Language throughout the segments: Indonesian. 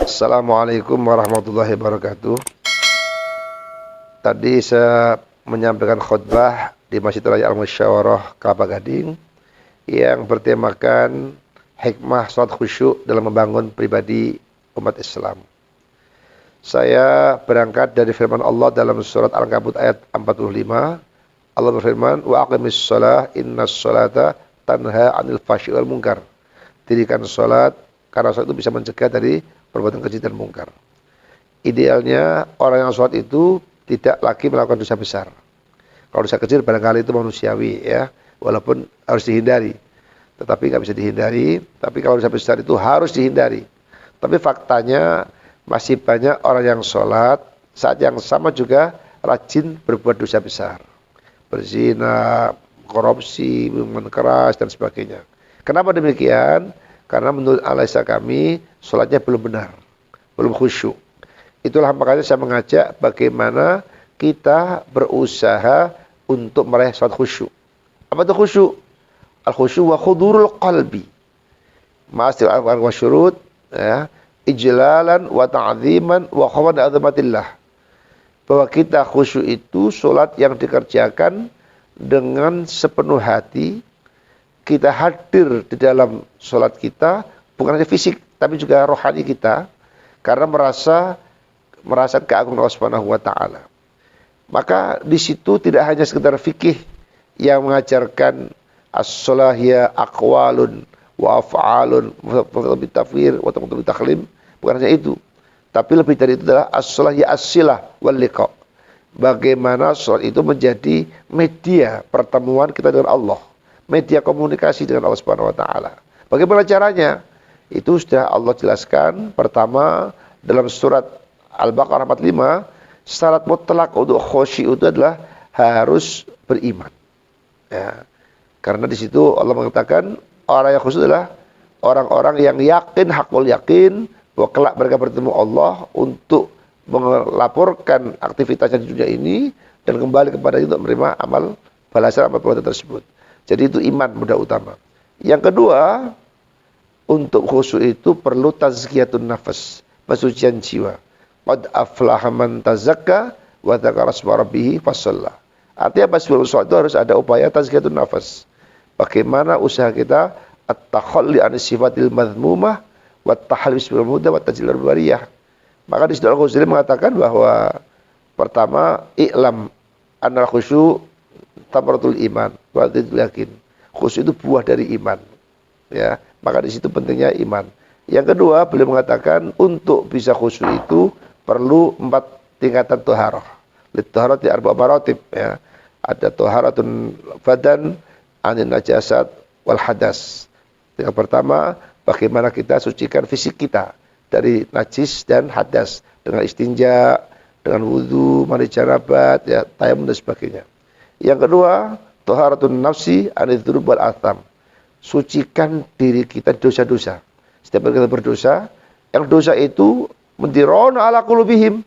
Assalamualaikum warahmatullahi wabarakatuh. Tadi saya menyampaikan khutbah di Masjid Raya Al-Musyawarah Kelapa Gading yang bertemakan hikmah salat khusyuk dalam membangun pribadi umat Islam. Saya berangkat dari firman Allah dalam surat Al-Ankabut ayat 45. Allah berfirman, "Wa aqimis shalah innas sholata tanha 'anil fahsyi wal munkar." Dirikan salat karena salat itu bisa mencegah dari perbuatan keji dan mungkar. Idealnya orang yang sholat itu tidak lagi melakukan dosa besar. Kalau dosa kecil barangkali itu manusiawi ya, walaupun harus dihindari. Tetapi nggak bisa dihindari. Tapi kalau dosa besar itu harus dihindari. Tapi faktanya masih banyak orang yang sholat saat yang sama juga rajin berbuat dosa besar, berzina, korupsi, minuman keras dan sebagainya. Kenapa demikian? Karena menurut analisa kami, sholatnya belum benar, belum khusyuk. Itulah makanya saya mengajak bagaimana kita berusaha untuk meraih sholat khusyuk. Apa itu khusyuk? Al-khusyuk wa khudurul qalbi. Ma'astil al-arkan wa syurut, ya, ijlalan wa ta'ziman wa khawad azamatillah. Bahwa kita khusyuk itu sholat yang dikerjakan dengan sepenuh hati. Kita hadir di dalam sholat kita, bukan hanya fisik, tapi juga rohani kita, karena merasa keagungan Allah Subhanahu wa Ta'ala. Maka di situ tidak hanya sekedar fikih yang mengajarkan as-sholah hiya aqwalun wa af'alun wa bitafwir wa takhlim, bukan hanya itu. Tapi lebih dari itu adalah as-sholah hiya as-silah wal liqa. Bagaimana sholat itu menjadi media pertemuan kita dengan Allah, media komunikasi dengan Allah Subhanahu wa Ta'ala. Bagaimana caranya? Itu sudah Allah jelaskan. Pertama, dalam surat Al-Baqarah 45, syarat mutlak untuk khusyuk itu adalah harus beriman. Ya. Karena di situ Allah mengatakan orang yang khusyuk adalah orang-orang yang yakin, hakul yakin bahwa kelak mereka bertemu Allah untuk melaporkan aktivitasnya di dunia ini dan kembali kepada itu untuk menerima amal balasan amal perbuatan tersebut. Jadi itu iman modal utama. Yang kedua, untuk khusyuk itu perlu tazkiyatun nafas, pensucian jiwa. Qad aflaha man tazakka wa dzakara asma rabbih fasalla. Artinya apa? Sebelum sholat itu harus ada upaya tazkiyatun nafas. Bagaimana usaha kita at-takhalli an sifatil madhmumah wa at-tahallus bil muda wa tajlil bariyah. Maka di situ Al-Ghazali mengatakan bahwa pertama, i'lam anal khusyuk tamaratul iman, berarti yakin. Khusyuk itu buah dari iman. Ya, maka di situ pentingnya iman. Yang kedua, beliau mengatakan untuk bisa khusyuk itu perlu 4 tingkatan thaharah. Lit-thaharati arba'a maratib, ya. Ada thaharatun badan, anin najasat wal hadas. Yang pertama, bagaimana kita sucikan fisik kita dari najis dan hadas dengan istinja, dengan wudu, mandi janabat, ya, tayamum dan sebagainya. Yang kedua, thaharatun nafsi anidz-dzunub wal atham. Sucikan diri kita dosa-dosa. Setiap kali kita berdosa, yang dosa itu mendirona ala qulubihim,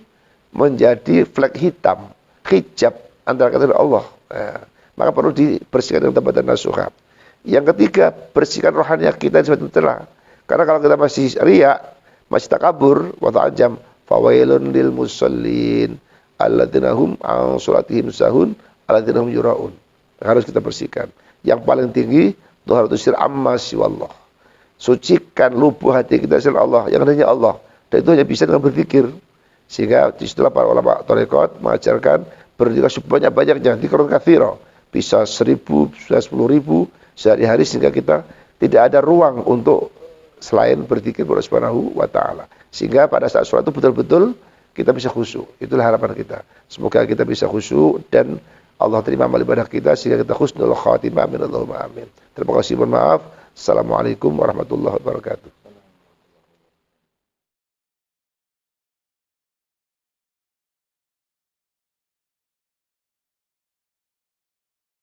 menjadi flek hitam, hijab antara kita dan Allah. Ya, maka perlu dibersihkan dengan taubat dan nasuha. Yang ketiga, bersihkan rohani kita sebagai telah. Karena kalau kita masih riya, masih takabur, wa ta'ajam, fawailun lil musallin alladzina hum an sholatihim sahun alladzina hum yura'un. Harus kita bersihkan. Yang paling tinggi tuharatus sir amma siwallah. Sucikan lubuk hati kita selain Allah, yang hanya Allah. Dan itu hanya bisa dengan berzikir. Sehingga di situlah para ulama tarekat mengajarkan berzikir sebanyak-banyaknya, dzikrun katsira. Bisa 1000, bisa 10.000 sehari-hari, sehingga kita tidak ada ruang untuk selain berzikir kepada Subhanahu wa Ta'ala. Sehingga pada saat sholat itu betul-betul kita bisa khusyuk. Itulah harapan kita. Semoga kita bisa khusyuk dan Allah terima amal ibadah kita sehingga kita husnul khatimah. Amin Allahumma amin. Terima kasih, mohon maaf. Assalamualaikum warahmatullahi wabarakatuh.